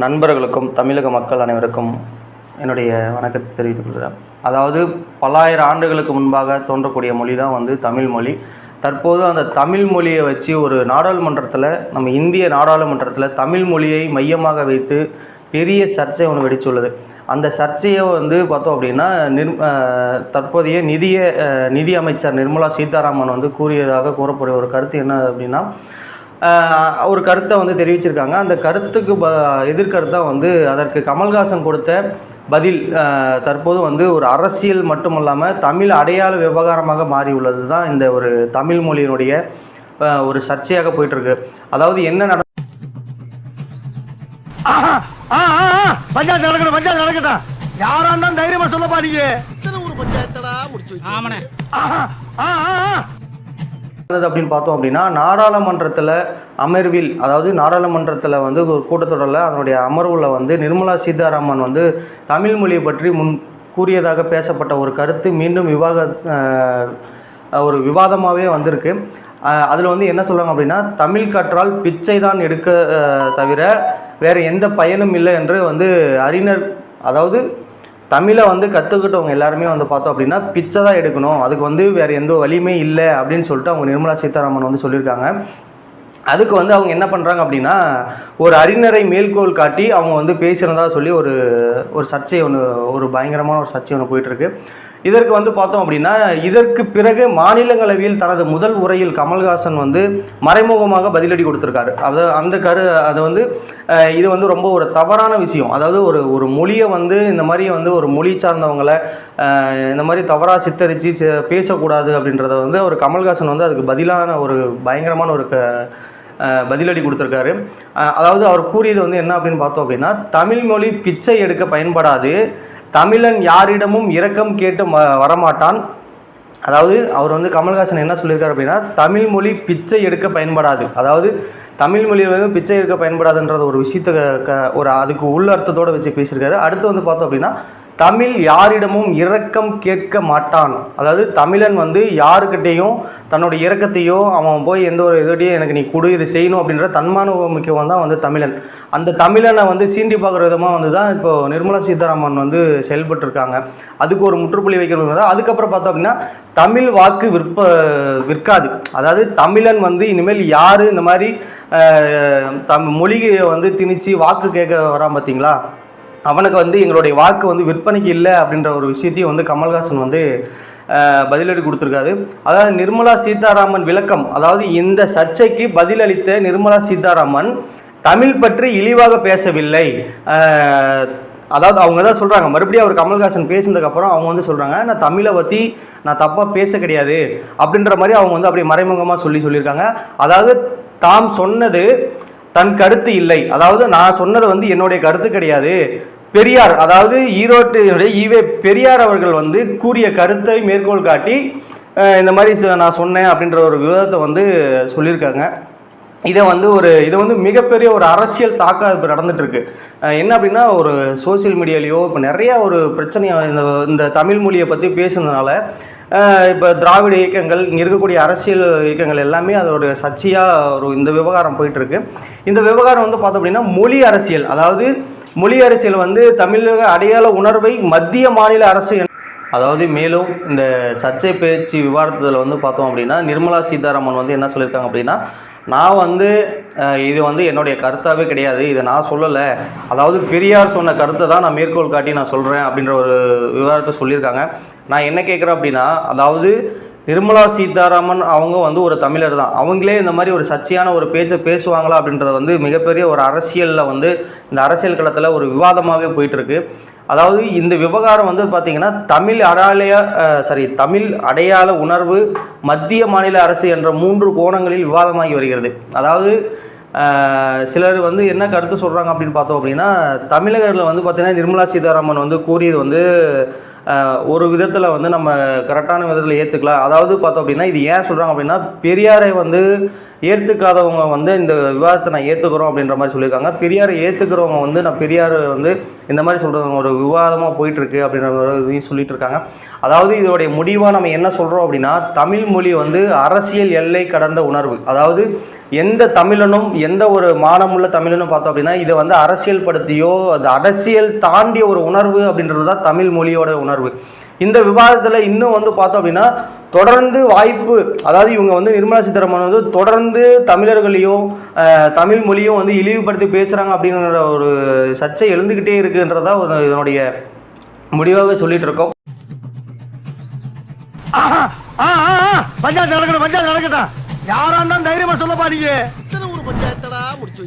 நண்பர்களுக்கும் தமிழக மக்கள் அனைவருக்கும் என்னுடைய வணக்கத்தை தெரிவித்துக் கொள்கிறேன். அதாவது பல்லாயிரம் ஆண்டுகளுக்கு முன்பாக தோன்றக்கூடிய மொழி தான் வந்து தமிழ் மொழி. தற்போது அந்த தமிழ் மொழியை வச்சு ஒரு நாடாளுமன்றத்தில், நம்ம இந்திய நாடாளுமன்றத்தில் தமிழ் மொழியை மையமாக வைத்து பெரிய சர்ச்சை ஒன்று வெடித்துள்ளது. அந்த சர்ச்சையை வந்து பார்த்தோம் அப்படின்னா தற்போதைய நிதி அமைச்சர் நிர்மலா சீதாராமன் வந்து கூறியதாக கூறக்கூடிய ஒரு கருத்து என்ன அப்படின்னா, ஒரு கருத்தை வந்து தெரிவிச்சிருக்காங்க. அந்த கருத்துக்கு எதிர்கருத்தாக வந்து அதற்கு கமல்ஹாசன் கொடுத்த பதில் தற்போது வந்து ஒரு அரசியல் மட்டுமல்லாமல் தமிழ் அடையாள விவகாரமாக மாறியுள்ளது தான் இந்த ஒரு தமிழ் மொழியினுடைய ஒரு சர்ச்சையாக போயிட்டுருக்கு. அதாவது என்ன பஞ்சாயத்து நடக்கட்டும், யாரா இருந்தாலும் தைரியமா சொல்ல பாருங்க. ஒரு பஞ்சாயத்தடா முடிச்சு அப்படின்னு பார்த்தோம் அப்படின்னா, நாடாளுமன்றத்தில் அமர்வில், அதாவது நாடாளுமன்றத்தில் வந்து ஒரு கூட்டத்தொடரில் அதனுடைய அமர்வில் வந்து நிர்மலா சீதாராமன் வந்து தமிழ் மொழியை பற்றி கூறியதாக பேசப்பட்ட ஒரு கருத்து மீண்டும் ஒரு விவாதமாகவே வந்திருக்கு. அதில் வந்து என்ன சொல்கிறாங்க அப்படின்னா, தமிழ் கற்றால் பிச்சை தான் எடுக்க தவிர வேறு எந்த பயனும் இல்லை என்று வந்து அறிஞர், அதாவது தமிழை வந்து கற்றுக்கிட்டவங்க எல்லாருமே வந்து பார்த்தோம் அப்படின்னா பிச்சை தான் எடுக்கணும், அதுக்கு வந்து வேறு எந்த வழியுமே இல்லை அப்படின்னு சொல்லிட்டு அவங்க நிர்மலா சீதாராமன் வந்து சொல்லியிருக்காங்க. அதுக்கு வந்து அவங்க என்ன பண்ணுறாங்க அப்படின்னா, ஒரு அறிஞரை மேற்கோள் காட்டி அவங்க வந்து பேசுகிறதா சொல்லி ஒரு சர்ச்சை ஒரு பயங்கரமான ஒரு சர்ச்சை ஒன்று போயிட்டுருக்கு. இதற்கு வந்து பார்த்தோம் அப்படின்னா, இதற்கு பிறகு மாநிலங்களவையில் தனது முதல் உரையில் கமல்ஹாசன் வந்து மறைமுகமாக பதிலடி கொடுத்துருக்காரு. அது வந்து இது வந்து ரொம்ப ஒரு தவறான விஷயம். அதாவது ஒரு மொழியை வந்து இந்த மாதிரி வந்து ஒரு மொழி சார்ந்தவங்களை இந்த மாதிரி தவறாக சித்தரித்து பேசக்கூடாது அப்படின்றத வந்து ஒரு கமல்ஹாசன் வந்து அதுக்கு பதிலான ஒரு பயங்கரமான ஒரு பதிலடி கொடுத்துருக்காரு. அதாவது அவர் கூறியது வந்து என்ன அப்படின்னு பார்த்தோம் அப்படின்னா, தமிழ் மொழி பிச்சை எடுக்க பயன்படாது, தமிழன் யாரிடமும் இரக்கம் கேட்டு வரமாட்டான். அதாவது அவர் வந்து கமல்ஹாசன் என்ன சொல்லியிருக்காரு அப்படின்னா, தமிழ் மொழி பிச்சை எடுக்க பயன்படாது, அதாவது தமிழ் மொழி வந்து பிச்சை எடுக்க பயன்படாதுன்றது ஒரு விஷயத்தை அதுக்கு உள்ள அர்த்தத்தோடு வச்சு பேசியிருக்காரு. அடுத்து வந்து பார்த்தோம் அப்படின்னா, தமிழ் யாரிடமும் இரக்கம் கேட்க மாட்டான். அதாவது தமிழன் வந்து யாருக்கிட்டேயும் தன்னோட இரக்கத்தையோ அவன் போய் எந்த ஒரு இதோடையும் எனக்கு நீ கொடு, இது செய்யணும் அப்படின்ற தன்மான முக்கியம் தான் வந்து தமிழன். அந்த தமிழனை வந்து சீண்டி பார்க்குற விதமாக வந்து தான் இப்போ நிர்மலா சீதாராமன் வந்து செயல்பட்டுருக்காங்க. அதுக்கு ஒரு முற்றுப்புள்ளி வைக்கிறது. அதுக்கப்புறம் பார்த்தோம் அப்படின்னா, தமிழ் வாக்கு விற்காது. அதாவது தமிழன் வந்து இனிமேல் யார் இந்த மாதிரி மொழியை வந்து திணிச்சு வாக்கு கேட்க வரான் பார்த்தீங்களா, அவனுக்கு வந்து எங்களுடைய வாக்கு வந்து விற்பனைக்கு இல்லை அப்படின்ற ஒரு விஷயத்தையும் வந்து கமல்ஹாசன் வந்து பதிலடி கொடுத்துருக்காரு. அதாவது நிர்மலா சீதாராமன் விளக்கம், அதாவது இந்த சர்ச்சைக்கு பதிலளித்த நிர்மலா சீதாராமன் தமிழ் பற்றி இழிவாக பேசவில்லை. அதாவது அவங்க தான் சொல்கிறாங்க, மறுபடியும் அவர் கமல்ஹாசன் பேசினதுக்கப்புறம் அவங்க வந்து சொல்கிறாங்க, நான் தமிழை பற்றி நான் தப்பாக பேச கிடையாது அப்படின்ற மாதிரி அவங்க வந்து அப்படியே மறைமுகமாக சொல்லியிருக்காங்க. அதாவது தாம் சொன்னது தன் கருத்து இல்லை, அதாவது நான் சொன்னது வந்து என்னுடைய கருத்து கிடையாது, பெரியார், அதாவது ஈரோட்டினுடைய ஈவே பெரியார் அவர்கள் வந்து கூறிய கருத்தை மேற்கோள் காட்டி இந்த மாதிரி நான் சொன்னேன் அப்படின்ற ஒரு விவாதத்தை வந்து சொல்லியிருக்காங்க. இதை வந்து மிகப்பெரிய ஒரு அரசியல் தாக்கம் இப்போ நடந்துட்டுருக்கு. என்ன அப்படின்னா, ஒரு சோசியல் மீடியாலேயோ இப்போ நிறையா ஒரு பிரச்சனையாக இந்த தமிழ் மொழியை பற்றி பேசுனதுனால இப்போ திராவிட இயக்கங்கள், இங்கே இருக்கக்கூடிய அரசியல் இயக்கங்கள் எல்லாமே அதோட சர்ச்சையாக இந்த விவகாரம் போயிட்டுருக்கு. இந்த விவகாரம் வந்து பார்த்தோம் அப்படின்னா மொழி அரசியல், அதாவது மொழி அரசியல் வந்து தமிழக அடையாள உணர்வை மத்திய மாநில அரசு, அதாவது மேலும் இந்த சர்ச்சை பேச்சு விவாதத்தில் வந்து பார்த்தோம் அப்படின்னா நிர்மலா சீதாராமன் வந்து என்ன சொல்லியிருக்காங்க அப்படின்னா, நான் வந்து இது வந்து என்னுடைய கருத்தாகவே கிடையாது, இதை நான் சொல்லலை, அதாவது பெரியார் சொன்ன கருத்தை தான் நான் மேற்கோள் காட்டி நான் சொல்கிறேன் அப்படின்ற ஒரு விவாதத்தை சொல்லியிருக்காங்க. நான் என்ன கேட்குறேன் அப்படின்னா, அதாவது நிர்மலா சீதாராமன் அவங்க வந்து ஒரு தமிழர் தான், அவங்களே இந்த மாதிரி ஒரு சர்ச்சையான ஒரு பேச்சை பேசுவாங்களா அப்படின்றத வந்து மிகப்பெரிய ஒரு அரசியலில் வந்து இந்த அரசியல் களத்தில் ஒரு விவாதமாகவே போயிட்டுருக்கு. அதாவது இந்த விவகாரம் வந்து பார்த்திங்கன்னா தமிழ் அடையாள உணர்வு மத்திய மாநில அரசு என்ற 3 கோணங்களில் விவாதமாகி வருகிறது. அதாவது சிலர் வந்து என்ன கருத்து சொல்கிறாங்க அப்படின்னு பார்த்தோம் அப்படின்னா, தமிழகத்தில் வந்து பார்த்திங்கன்னா நிர்மலா சீதாராமன் வந்து கூறியது வந்து ஒரு விதத்தில் வந்து நம்ம கரெக்டான விதத்தில் ஏற்றுக்கலாம். அதாவது பார்த்தோம் அப்படின்னா, இது ஏன் சொல்கிறாங்க அப்படின்னா, பெரியாரை வந்து ஏற்றுக்காதவங்க வந்து இந்த விவாதத்தை நான் ஏற்றுக்கிறோம் அப்படின்ற மாதிரி சொல்லியிருக்காங்க. பெரியாரை ஏற்றுக்கிறவங்க வந்து நான் பெரியார் வந்து இந்த மாதிரி சொல்கிறது ஒரு விவாதமாக போயிட்டுருக்கு அப்படின்ற மாதிரி இதையும் சொல்லிட்டு இருக்காங்க. அதாவது இதோடைய முடிவாக நம்ம என்ன சொல்கிறோம் அப்படின்னா, தமிழ் மொழி வந்து அரசியல் எல்லை கடந்த உணர்வு. அதாவது எந்த தமிழனும், எந்த ஒரு மானமுள்ள தமிழனும் பார்த்தோம் அப்படின்னா, இதை வந்து அரசியல் படுத்தியோ, அது அரசியல் தாண்டிய ஒரு உணர்வு அப்படின்றது தான் தமிழ் மொழியோட உணர்வு. இந்த விவாதத்தில் இன்னும் வந்து பார்த்தோம் அப்படின்னா, தொடர்ந்து வாய்ப்பு, அதாவது இவங்க வந்து நிர்மலா சீதாராமன் வந்து தொடர்ந்து தமிழர்களையும் தமிழ் மொழியும் வந்து இழிவுபடுத்தி பேசுகிறாங்க அப்படிங்கிற ஒரு சர்ச்சை எழுந்துக்கிட்டே இருக்குன்றதா ஒரு இதனுடைய முடிவாகவே சொல்லிட்டு இருக்கோம். பஞ்சாயத்து நடக்கணும், பஞ்சாயத்து நடக்கட்டும். யாரா இருந்தாலும் தைரியமா சொல்ல பாருங்க. ஒரு பஞ்சாயத்தடா முடிச்சு.